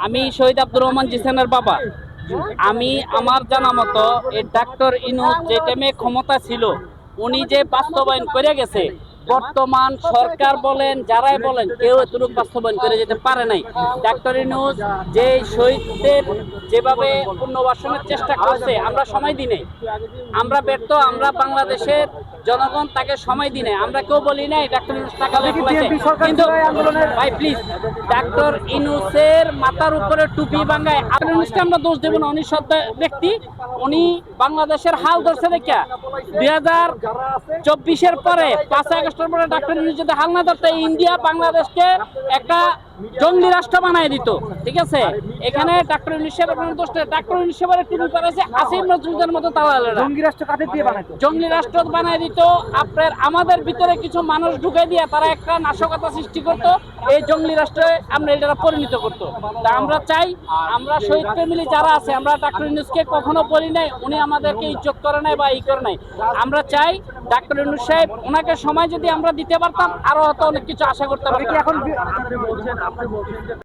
আমি শহীদ আব্দুর রহমান জিসানের বাবা। আমি আমার জানা মতো এই ডাক্তার ইনুস যে টাইমে ক্ষমতা ছিল উনি যে বাস্তবায়ন করে গেছে, বর্তমান সরকার বলেন যারাই বলেন কেউ এতটুকু বাস্তবায়ন করে যেতে পারে নাই। ডাক্তার ইনুস যে শহীদদের যেভাবে পুনর্বাসনের চেষ্টা করছে, আমরা সময় দিই নাই, আমরা ব্যর্থ, আমরা বাংলাদেশের জনগণ তাকে সময় দিই নাই। আমরা কেউ বলি নাই ডাক্তার ইনুস টাকা লেগেছে, কিন্তু ভাই প্লিজ, ডাক্তার ইনুসের মাথার উপরে টুপি বাঙ্গায় ডাক্তার ইনুসকে আমরা দোষ দেব না। উনি সৎ ব্যক্তি, উনি বাংলাদেশের হাল ধরছে দেখা 2024-এর পরে 5 আগস্টের পরে ডাক্তার ইনুস যদি হাল না ধরতে ইন্ডিয়া বাংলাদেশকে একটা জঙ্গলি রাষ্ট্র বানায় দিত। ঠিক আছে, এখানে ডাক্তার ইউনূসের কোনো দোষ নেই। ডাক্তার ইউনূস এবারে টুপি পরেছে আসিফ নজরুলের মতো দালালেরা জঙ্গি রাষ্ট্র কাদের দিয়ে বানাইতো? জঙ্গলি রাষ্ট্র বানায় দিত। আপনার আমাদের ভিতরে কিছু মানুষ ঢুকে দিয়ে তারা একটা নাশকতা সৃষ্টি করত, এই জঙ্গলি রাষ্ট্রে আমরা এটা পরিণত করতো। তা আমরা চাই, আমরা শহীদ ফ্যামিলি যারা আছে, আমরা ডাক্তার ইউনূসকে কখনো বলি নাই উনি আমাদেরকে ইজ্জত করে নাই বা ই করে নাই। আমরা চাই ডাক্তার ইউনূস সাহেব, ওনাকে সময় যদি আমরা দিতে পারতাম আরো হয়তো অনেক কিছু আশা করতে পারতাম। এখন